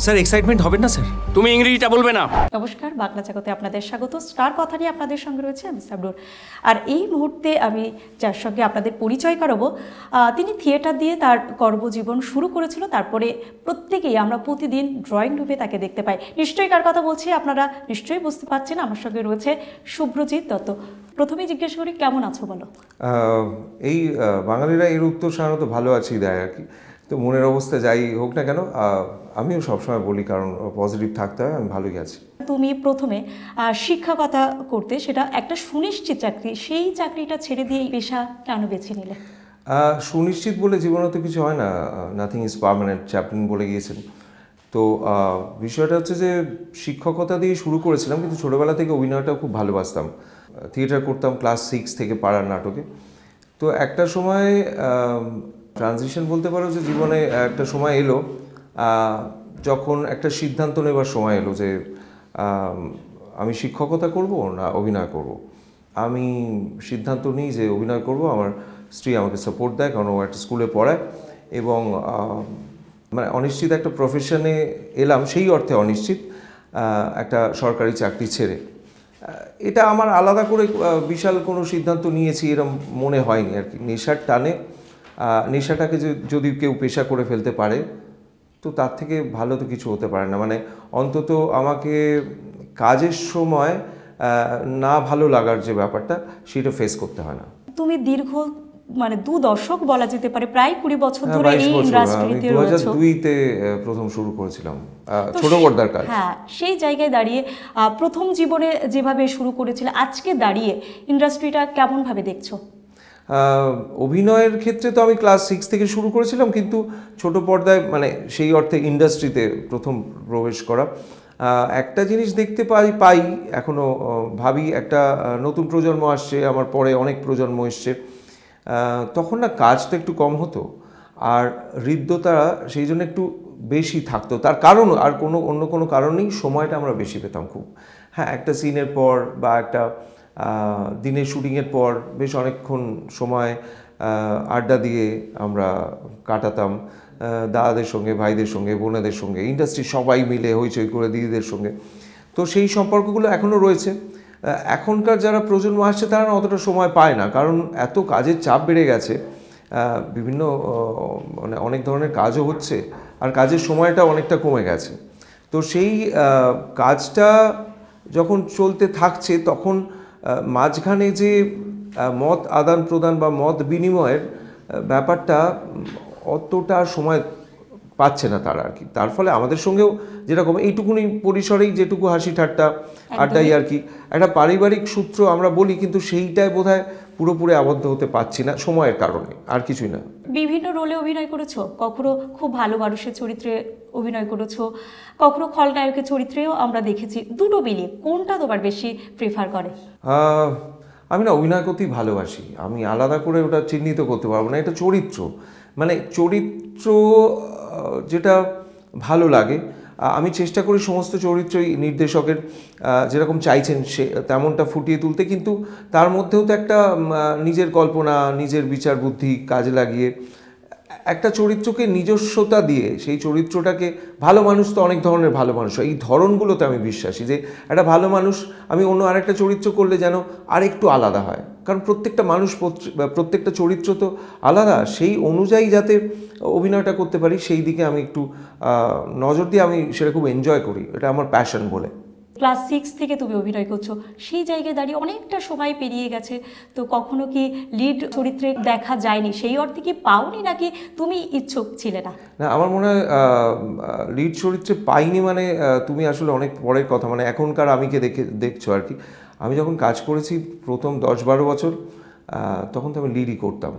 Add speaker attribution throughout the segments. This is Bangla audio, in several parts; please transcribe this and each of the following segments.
Speaker 1: স্যার এক্সাইটমেন্ট হবেন না স্যার?
Speaker 2: তুমি ইংরেজিটা বলবে না।
Speaker 3: নমস্কার, বাংলা জগতে আপনাদের স্বাগত। স্টার কথা নিয়ে আপনাদের সঙ্গে রয়েছে আমি সাবরুর। আর এই মুহূর্তে আমি যার সঙ্গে আপনাদের পরিচয় করাবো, তিনি থিয়েটার দিয়ে তার কর্মজীবন শুরু করেছিল। তারপরে প্রত্যেকেই আমরা প্রতিদিন ড্রয়িং রুমে তাকে দেখতে পাই। নিশ্চয়ই কার কথা বলছি আপনারা নিশ্চয়ই বুঝতে পারছেন। আমার সঙ্গে রয়েছে শুভ্রজিৎ দত্ত। প্রথমেই জিজ্ঞেস করি, কেমন আছো বলো?
Speaker 4: এই বাঙালিরা এর উত্তর সাধারণত ভালো আছি দেয় আর কি। তো মনের অবস্থা যাই হোক না কেন, আমিও সবসময় বলি কারণ পজিটিভ থাকতে হয়, আমি ভালোই আছি।
Speaker 3: তুমি প্রথমে শিক্ষকতা করতে, সেটা একটা সুনিশ্চিত চাকরি, সেই চাকরিটা ছেড়ে দিয়ে এই পেশা কেন বেছে নিলে?
Speaker 4: সুনিশ্চিত বলে জীবনে তো কিছু হয় না, নাথিং ইজ পার্মানেন্ট, চ্যাপলিন বলে গিয়েছেন। তো বিষয়টা হচ্ছে যে শিক্ষকতা দিয়ে শুরু করেছিলাম, কিন্তু ছোটোবেলা থেকে অভিনয়টা খুব ভালোবাসতাম। থিয়েটার করতাম ক্লাস 6 থেকে পাড়ার নাটকে। তো একটা সময় ট্রানজিশন বলতে পারো যে জীবনে একটা সময় এলো যখন একটা সিদ্ধান্ত নেবার সময় এলো যে আমি শিক্ষকতা করব না অভিনয় করব। আমি সিদ্ধান্ত নিই যে অভিনয় করব। আমার স্ত্রী আমাকে সাপোর্ট দেয়, কারণ ও একটা স্কুলে পড়ায় এবং মানে অনিশ্চিত একটা প্রফেশনে এলাম, সেই অর্থে অনিশ্চিত, একটা সরকারি চাকরি ছেড়ে। এটা আমার আলাদা করে বিশাল কোনো সিদ্ধান্ত নিয়েছি এরকম মনে হয়নি আর কি। নেশার টানে, নেশাটাকে যদি কেউ পেশা করে ফেলতে পারে তো তার থেকে ভালো তো কিছু হতে পারে না। মানে অন্তত আমাকে কাজের সময় না ভালো লাগার যে ব্যাপারটা, সেটা ফেস করতে হয় না।
Speaker 3: তুমি দীর্ঘ 2 দশক বলা যেতে পারে, প্রায় 20 বছর ধরে এই ইন্ডাস্ট্রিতে রয়েছো।
Speaker 4: 2002-তে প্রথম শুরু করেছিলাম ছোট পর্দার কাজ।
Speaker 3: হ্যাঁ, সেই জায়গায় দাঁড়িয়ে প্রথম জীবনে যেভাবে শুরু করেছিলে, আজকে দাঁড়িয়ে ইন্ডাস্ট্রিটা কেমন ভাবে দেখছো?
Speaker 4: অভিনয়ের ক্ষেত্রে তো আমি ক্লাস 6 থেকে শুরু করেছিলাম, কিন্তু ছোট পর্দায় মানে সেই অর্থে ইন্ডাস্ট্রিতে প্রথম প্রবেশ করা। একটা জিনিস দেখতে পাই এখনও ভাবি, একটা নতুন প্রজন্ম আসছে, আমার পরে অনেক প্রজন্ম এসছে। তখন না কাজ তো একটু কম হতো, আর হৃদ্যতা সেই জন্য একটু বেশি থাকতো। তার কারণ আর অন্য কোনো কারণ নেই, সময়টা আমরা বেশি পেতাম খুব। হ্যাঁ, একটা সিনের পর বা একটা দিনের শুটিংয়ের পর বেশ অনেকক্ষণ সময় আড্ডা দিয়ে আমরা কাটাতাম দাদাদের সঙ্গে, ভাইদের সঙ্গে, বোনেদের সঙ্গে, ইন্ডাস্ট্রির সবাই মিলে হইচই করে দিদিদের সঙ্গে। তো সেই সম্পর্কগুলো এখনও রয়েছে। এখনকার যারা প্রজন্ম আসছে তারা না অতটা সময় পায় না, কারণ এত কাজের চাপ বেড়ে গেছে, বিভিন্ন মানে অনেক ধরনের কাজও হচ্ছে, আর কাজের সময়টা অনেকটা কমে গেছে। তো সেই কাজটা যখন চলতে থাকছে তখন মাঝখানে যে মত আদান প্রদান বা মত বিনিময়ের ব্যাপারটা অতটা সময় পাচ্ছে না তারা আর কি। তার ফলে আমাদের সঙ্গেও যেরকম এইটুকুনি পরিসরেই যেটুকু হাসি ঠাট্টা আড্ডাই আর কি, একটা পারিবারিক সূত্র আমরা বলি, কিন্তু সেইটাই বোধহয় পুরোপুরি আবদ্ধ হতে পারছি না সময়ের কারণে, আর কিছুই না।
Speaker 3: বিভিন্ন রোলে অভিনয় করেছো, কখনো খুব ভালো মানুষের চরিত্রে অভিনয় করেছো, কখনো খলনায়কের চরিত্রেও আমরা দেখেছি। দুটো মিলিয়ে কোনটা তোমার বেশি প্রেফার করে?
Speaker 4: আমি না অভিনয় করতেই ভালোবাসি। আমি আলাদা করে ওটা চিহ্নিত করতে পারবো না। এটা চরিত্র, মানে চরিত্র যেটা ভালো লাগে, আমি চেষ্টা করি সমস্ত চরিত্রই নির্দেশকের যেরকম চাইছেন সে তেমনটা ফুটিয়ে তুলতে, কিন্তু তার মধ্যেও তো একটা নিজের কল্পনা, নিজের বিচার বুদ্ধি কাজে লাগিয়ে একটা চরিত্রকে নিজস্বতা দিয়ে সেই চরিত্রটাকে, ভালো মানুষ তো অনেক ধরনের ভালো মানুষ হয়, এই ধরনগুলোতে আমি বিশ্বাসী যে একটা ভালো মানুষ আমি অন্য আরেকটা চরিত্র করলে যেন আরেকটু আলাদা হয়, কারণ প্রত্যেকটা মানুষ, প্রত্যেকটা চরিত্র তো আলাদা, সেই অনুযায়ী যাতে অভিনয়টা করতে পারি সেই দিকে আমি একটু নজর দিয়ে আমি সেটা খুব এনজয় করি, এটা আমার প্যাশন বলে।
Speaker 3: ক্লাস 6 থেকে তুমি অভিনয় করছো, সেই জায়গায় দাঁড়িয়ে অনেকটা সময় পেরিয়ে গেছে, তো কখনো কি লিড চরিত্রে দেখা যায়নি? সেই অর্থে কি পাওনি, নাকি তুমি ইচ্ছুক ছিলে না?
Speaker 4: না, আমার মনে হয় লিড চরিত্রে পাইনি মানে তুমি আসলে অনেক পরের কথা, মানে এখনকার আমিকে দেখছো আর কি। আমি যখন কাজ করেছি প্রথম 10-12 বছর, তখন তো আমি লিডই করতাম।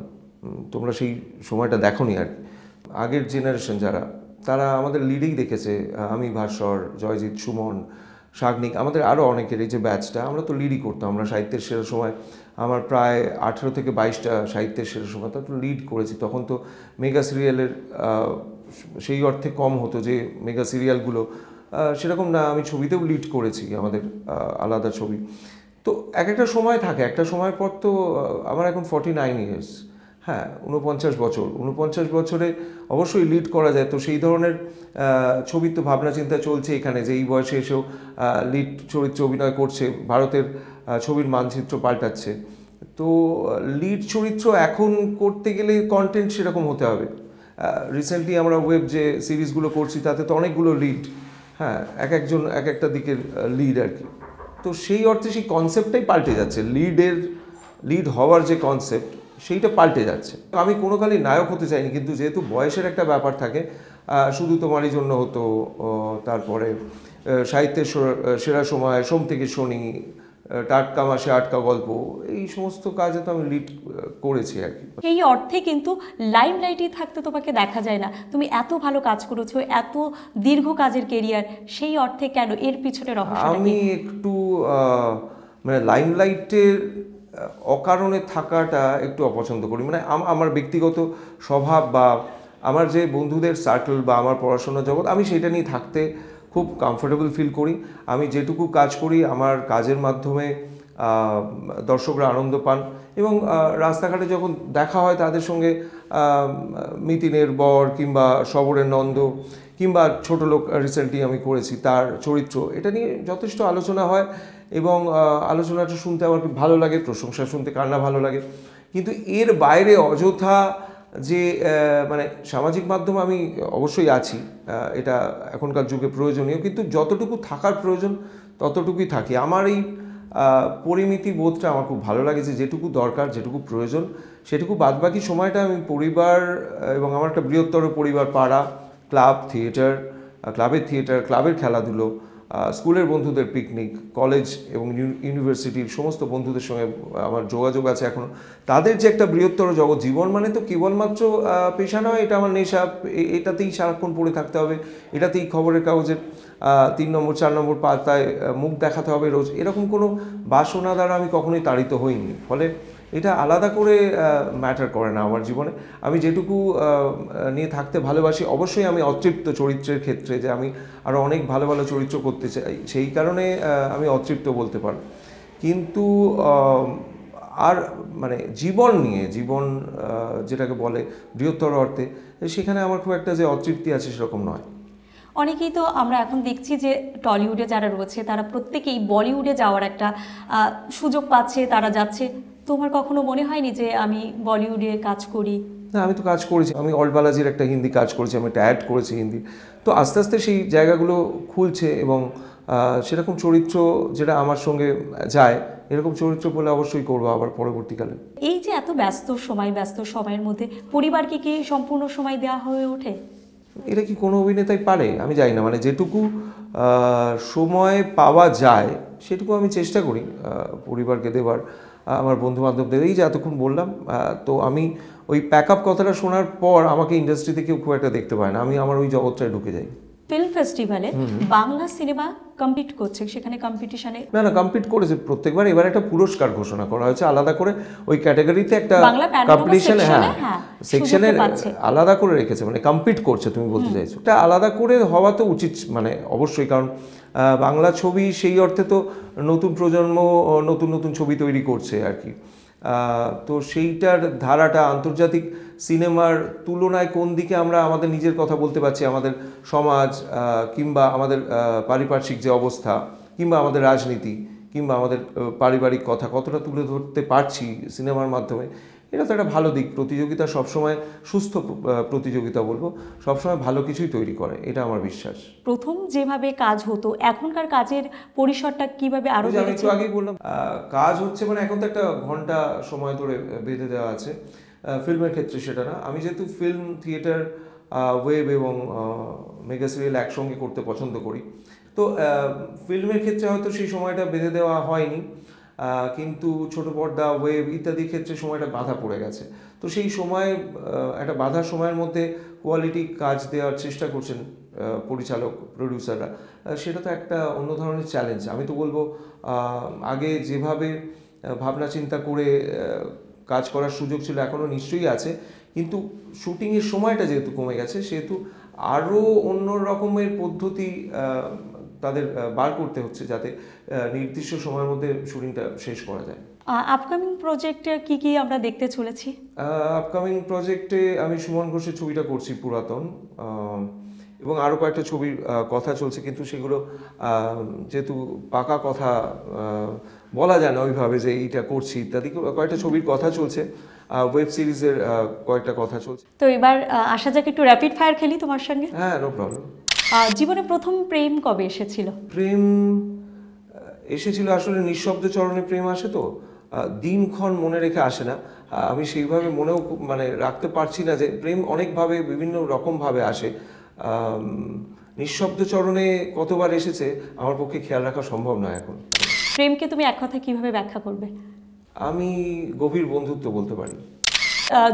Speaker 4: তোমরা সেই সময়টা দেখোনি আর কি। আগের জেনারেশন যারা, তারা আমাদের লিডেই দেখেছে। আমি, ভাস্বর, জয়জিৎ, সুমন, সাগ্নিক, আমাদের আরও অনেকের এই যে ব্যাচটা, আমরা তো লিডই করতাম। আমরা সাহিত্যের সেরা সময় আমার প্রায় 18 থেকে 22টা সাহিত্যের সেরা সময় তো লিড করেছি। তখন তো মেগা সিরিয়ালের সেই অর্থে কম হতো যে মেগা সিরিয়ালগুলো সেরকম না। আমি ছবিতেও লিড করেছি, আমাদের আলাদা ছবি। তো এক একটা সময় থাকে, একটা সময়ের পর তো আমার এখন 49 ইয়ার্স, হ্যাঁ, 49 বছরে অবশ্যই লিড করা যায়। তো সেই ধরনের ছবির তো ভাবনা চিন্তা চলছে এখানে, যে এই বয়সে এসেও লিড চরিত্রে অভিনয় করছে, ভারতের ছবির মানচিত্র পাল্টাচ্ছে। তো লিড চরিত্র এখন করতে গেলে কন্টেন্ট সেরকম হতে হবে। রিসেন্টলি আমরা ওয়েব যে সিরিজগুলো করছি তাতে তো অনেকগুলো লিড, হ্যাঁ, একজন এক একটা দিকের লিড আর কি। তো সেই অর্থে সেই কনসেপ্টটাই পাল্টে যাচ্ছে, লিড হওয়ার যে কনসেপ্ট সেইটা পাল্টে যাচ্ছে। আমি কোনো কালই নায়ক হতে চাইনি, কিন্তু যেহেতু বয়সের একটা ব্যাপার থাকে, শুধু তোমারই জন্য হতো, তারপরে সাহিত্যের সেরা সময়, সোম থেকে শনি, টাটকা মাসে আটকা গল্প, এই সমস্ত কাজে তো আমি লিড করেছি আর কি।
Speaker 3: এই অর্থে কিন্তু লাইমলাইটেই থাকতে তোমাকে দেখা যায় না। তুমি এত ভালো কাজ করেছো, এত দীর্ঘ কাজের কেরিয়ার, সেই অর্থে কেন, এর পিছনে রহস্য?
Speaker 4: আমি একটু মানে লাইমলাইটের অকারণে থাকাটা একটু অপছন্দ করি। মানে আমার ব্যক্তিগত স্বভাব বা আমার যে বন্ধুদের সার্কেল বা আমার পড়াশোনার জগৎ, আমি সেটা নিয়ে থাকতে খুব কমফোর্টেবল ফিল করি। আমি যেটুকু কাজ করি আমার কাজের মাধ্যমে দর্শকরা আনন্দ পান, এবং রাস্তাঘাটে যখন দেখা হয় তাদের সঙ্গে মিতিনের বর কিংবা শবরের নন্দ কিংবা ছোট লোক রিসেন্টলি আমি করেছি, তার চরিত্র, এটা নিয়ে যথেষ্ট আলোচনা হয়, এবং আলোচনাটা শুনতে আমার খুব ভালো লাগে, প্রশংসা শুনতে কার না ভালো লাগে। কিন্তু এর বাইরে অযথা যে মানে সামাজিক মাধ্যম আমি অবশ্যই আছি, এটা এখনকার যুগে প্রয়োজনীয়, কিন্তু যতটুকু থাকার প্রয়োজন ততটুকুই থাকি। আমার এই পরিমিতি বোধটা আমার খুব ভালো লাগে, যে যেটুকু দরকার, যেটুকু প্রয়োজন সেটুকু, বাদবাকি সময়টা আমি পরিবার এবং আমার একটা বৃহত্তর পরিবার, পাড়া, ক্লাব, থিয়েটার, ক্লাবের থিয়েটার, ক্লাবের খেলাধুলো, স্কুলের বন্ধুদের পিকনিক, কলেজ এবং ইউনিভার্সিটির সমস্ত বন্ধুদের সঙ্গে আমার যোগাযোগ আছে এখনও। তাদের যে একটা বৃহত্তর জগৎ, জীবন মানে তো কেবলমাত্র পেশা নয়, এটা আমার নেশা, এটাতেই সারাক্ষণ পড়ে থাকতে হবে, এটাতেই খবরের কাগজের 3 নম্বর 4 নম্বর পাতায় মুখ দেখাতে হবে রোজ, এরকম কোনো বাসনা দ্বারা আমি কখনোই তাড়িত হইনি। ফলে এটা আলাদা করে ম্যাটার করে না আমার জীবনে। আমি যেটুকু নিয়ে থাকতে ভালোবাসি, অবশ্যই আমি অতৃপ্ত চরিত্রের ক্ষেত্রে, যে আমি আরও অনেক ভালো ভালো চরিত্র করতে চাই, সেই কারণে আমি অতৃপ্ত বলতে পারো। কিন্তু আর মানে জীবন নিয়ে, জীবন যেটাকে বলে বৃহত্তর অর্থে, সেখানে আমার খুব একটা যে অতৃপ্তি আছে সেরকম নয়।
Speaker 3: অনেকেই তো আমরা এখন দেখছি যে টলিউডে যারা রয়েছে তারা প্রত্যেকেই বলিউডে যাওয়ার একটা সুযোগ পাচ্ছে, তারা যাচ্ছে। তোমার কখনো মনে হয়নি যে আমি বলিউডে কাজ করি?
Speaker 4: না, আমি তো কাজ করেছি, আমি অল বালাজির একটা হিন্দি কাজ করেছি, আমি একটা অ্যাড করেছি হিন্দি। তো আস্তে আস্তে সেই জায়গাগুলো খুলছে, এবং সেরকম চরিত্র যেটা আমার সঙ্গে যায়, এরকম চরিত্র বলে অবশ্যই করবো আবার পরবর্তীকালে।
Speaker 3: এই যে এত ব্যস্ত সময়ের মধ্যে পরিবারকে কি সম্পূর্ণ সময় দেওয়া হয়ে ওঠে?
Speaker 4: এটা কি কোনো অভিনেতাই পারে? আমি জানি না, মানে যেটুকু সময় পাওয়া যায় সেটুকু আমি চেষ্টা করি পরিবারকে দেবার, আমার বন্ধু বান্ধবদের। এই যে এতক্ষণ বললাম, তো আমি ওই প্যাক আপ কথাটা শোনার পর আমাকে ইন্ডাস্ট্রিতে কেউ খুব একটা দেখতে পায় না, আমি আমার ওই জগৎটায় ঢুকে যাই।
Speaker 3: ফিল্ম ফেস্টিভ্যালে বাংলা সিনেমা কম্পিট করছে, সেখানে কম্পিটিশনে
Speaker 4: না কম্পিট করেছে প্রত্যেকবার। এবার একটা পুরস্কার ঘোষণা করা হয়েছে আলাদা করে, ওই ক্যাটাগরিতে একটা কম্পিটিশন, সেকশনে আলাদা করে রেখেছে, মানে কম্পিট করছে তুমি বলতে চাইছো। এটা আলাদা করে হওয়া তো উচিত, মানে অবশ্যই, কারণ বাংলা ছবি সেই অর্থে তো নতুন প্রজন্ম নতুন নতুন ছবি তৈরি করছে আর কি। তো সেইটার ধারাটা আন্তর্জাতিক সিনেমার তুলনায় কোন দিকে আমরা আমাদের নিজের কথা বলতে পারছি, আমাদের সমাজ কিংবা আমাদের পারিপার্শ্বিক যে অবস্থা, কিংবা আমাদের রাজনীতি, কিংবা আমাদের পারিবারিক কথা কতটা তুলে ধরতে পারছি সিনেমার মাধ্যমে, এটা তো একটা ভালো দিক। প্রতিযোগিতা সবসময় সুস্থ প্রতিযোগিতা বলবো, সবসময় ভালো কিছুই তৈরি করে, এটা আমার বিশ্বাস।
Speaker 3: প্রথম যেভাবে কাজ হতো, এখনকার কাজের পরিসরটা কিভাবে আরো বেড়েছে?
Speaker 4: আমি একটু আগেই বললাম, কাজ হচ্ছে মানে এখন তো একটা ঘন্টা সময় ধরে বেঁধে দেওয়া আছে। ফিল্মের ক্ষেত্রে সেটা না। আমি যেহেতু ফিল্ম, থিয়েটার, ওয়েব এবং মেগা সিরিয়াল একসঙ্গে করতে পছন্দ করি, তো ফিল্মের ক্ষেত্রে হয়তো সেই সময়টা বেঁধে দেওয়া হয়নি, কিন্তু ছোট পর্দা, ওয়েব ইত্যাদির ক্ষেত্রে সময়টা বাধা পড়ে গেছে। তো সেই সময় একটা বাধার সময়ের মধ্যে কোয়ালিটি কাজ দেওয়ার চেষ্টা করছেন পরিচালক, প্রডিউসাররা, সেটা তো একটা অন্য ধরনের চ্যালেঞ্জ। আমি তো বলবো আগে যেভাবে ভাবনা চিন্তা করে কাজ করার সুযোগ ছিল, এখনও নিশ্চয়ই আছে, কিন্তু শুটিংয়ের সময়টা যেহেতু কমে গেছে, সেহেতু আরও অন্য রকমের পদ্ধতি তাদের বার করতে হচ্ছে, যাতে নির্দিষ্ট সময়ের মধ্যে শুটিংটা শেষ করা যায়।
Speaker 3: আপকামিং প্রজেক্টে কি কি আমরা দেখতে চলেছি?
Speaker 4: আপকামিং প্রজেক্টে আমি সুমন ঘোষের ছবিটা করছি পুরাতন, এবং আরও কয়েকটা ছবির কথা চলছে, কিন্তু সেগুলো যেহেতু পাকা কথা বলা যায় না ওইভাবে যে এইটা করছি ইত্যাদি, কয়েকটা ছবির কথা চলছে, ওয়েব সিরিজের কয়েকটা কথা চলছে।
Speaker 3: তো এবার আসা যাক একটু র্যাপিড ফায়ার খেলি তোমার সঙ্গে।
Speaker 4: হ্যাঁ, নো প্রবলেম।
Speaker 3: জীবনে প্রথম প্রেম কবে এসেছিল?
Speaker 4: প্রেম এসেছিল আসলে নিঃশব্দ চরণে প্রেম আসে তো, দিনক্ষণ মনে রেখে আসে না। আমি সেইভাবে মনেও মানে রাখতে পারছি না যে প্রেম অনেকভাবে বিভিন্ন রকমভাবে আসে। নিঃশব্দ চরণে কতবার এসেছে আমার পক্ষে খেয়াল রাখা সম্ভব নয় এখন।
Speaker 3: প্রেমকে তুমি এক কথায় কিভাবে ব্যাখ্যা করবে?
Speaker 4: আমি গভীর বন্ধুত্ব বলতে পারি।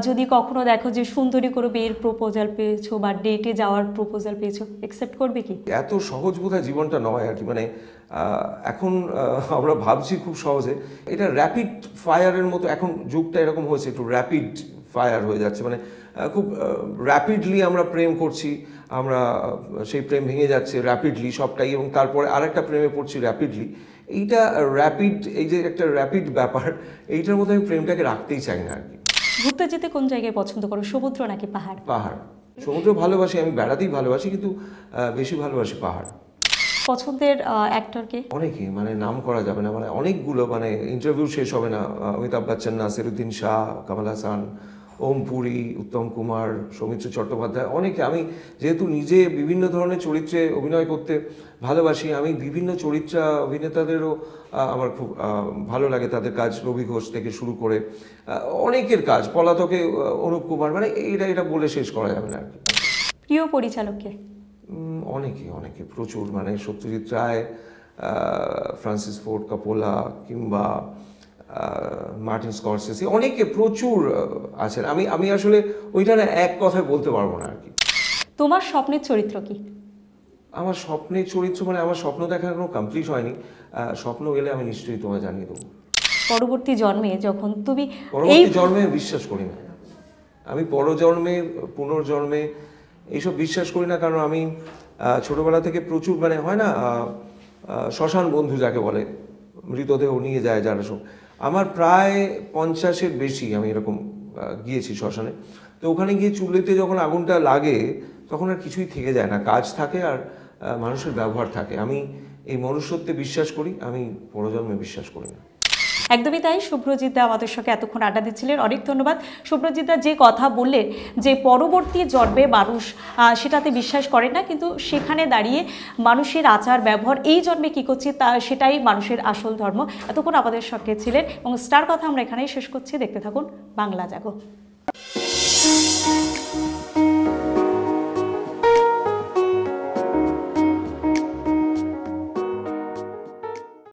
Speaker 3: যদি কখনো দেখো যে সুন্দরী করে বিয়ের প্রপোজাল পেয়েছো বা ডেটে যাওয়ার প্রপোজাল পেয়েছো, অ্যাকসেপ্ট করবে কি?
Speaker 4: এত সহজ বোধহয় জীবনটা নয় আর কি, মানে এখন আমরা ভাবছি খুব সহজে, এটা র্যাপিড ফায়ারের মতো এখন যুগটা এরকম হয়েছে, একটু র্যাপিড ফায়ার হয়ে যাচ্ছে, মানে খুব র্যাপিডলি আমরা প্রেম করছি, আমরা সেই প্রেম ভেঙে যাচ্ছে র্যাপিডলি সবটাই, এবং তারপরে আরেকটা প্রেমে পড়ছি র্যাপিডলি। এইটা র্যাপিড, এই যে একটা র্যাপিড ব্যাপার, এইটার মধ্যে আমি প্রেমটাকে রাখতেই চাই না আর কি।
Speaker 3: ঘুরতে যেতে কোন জায়গায় পছন্দ করো, সমুদ্র নাকি পাহাড়?
Speaker 4: পাহাড়। সমুদ্র ভালোবাসি, আমি বেড়াতেই ভালোবাসি, কিন্তু বেশি ভালোবাসি পাহাড়।
Speaker 3: পছন্দের অ্যাক্টরকে?
Speaker 4: অনেকে, মানে নাম করা যাবে না, মানে অনেকগুলো, মানে ইন্টারভিউ শেষ হবে না। অমিতাভ বচ্চন, নাসিরুদ্দিন শাহ, কমল হাসান, ওম পুরী, উত্তম কুমার, সৌমিত্র চট্টোপাধ্যায়, অনেকে। আমি যেহেতু নিজে বিভিন্ন ধরনের চরিত্রে অভিনয় করতে ভালোবাসি, আমি বিভিন্ন চরিত্রা অভিনেতাদেরও আমার খুব ভালো লাগে, তাদের কাজ, রবি ঘোষ থেকে শুরু করে অনেকের কাজ, পলাতকে অনুপ কুমার, মানে এটা বলে শেষ করা যাবে না আর কি।
Speaker 3: প্রিয় পরিচালককে?
Speaker 4: অনেকে প্রচুর, মানে সত্যজিৎ রায়, ফ্রান্সিস ফোর্ড কাপোলা, কিংবা মার্টিন স্করসেসি, অনেকে প্রচুর আছেন। আমি আসলে ওইটা না এক কথায় বলতে পারবো না আর কি।
Speaker 3: তোমার স্বপ্নের চরিত্র কি?
Speaker 4: আমার স্বপ্নের চরিত্র মানে আমার স্বপ্ন দেখা এখনো কমপ্লিট হয়নি, স্বপ্ন এলে আমি নিশ্চয়ই তোমায় জানিয়ে দেবো।
Speaker 3: পরবর্তী জন্মে যখন তুমি
Speaker 4: পরবর্তী জন্মে বিশ্বাস করি না আমি, পরজন্মে পুনর্জন্মে এইসব বিশ্বাস করি না, কারণ আমি ছোটবেলা থেকে প্রচুর, মানে হয় না শ্মশান বন্ধু যাকে বলে, মৃতদেহ নিয়ে যায় যারা, সব আমার প্রায় 50-এর বেশি আমি এরকম গিয়েছি শ্মশানে। তো ওখানে গিয়ে চুলেতে যখন আগুনটা লাগে তখন আর কিছুই থেকে যায় না, কাজ থাকে আর মানুষের ব্যবহার থাকে। আমি এই মনুষ্যত্বে বিশ্বাস করি, আমি পরজন্মে বিশ্বাস করি না।
Speaker 3: একদমই তাই। শুভ্রজিৎ দা আমাদের সঙ্গে এতক্ষণ আড্ডা দিচ্ছিলেন, অনেক ধন্যবাদ। শুভ্রজিৎ দা যে কথা বললেন যে পরবর্তী জন্মে মানুষ সেটাতে বিশ্বাস করে না, কিন্তু সেখানে দাঁড়িয়ে মানুষের আচার ব্যবহার এই জন্মে কী করছে সেটাই মানুষের আসল ধর্ম। এতক্ষণ আমাদের সঙ্গে ছিলেন, এবং স্টার কথা আমরা এখানেই শেষ করছি। দেখতে থাকুন বাংলা জাগো।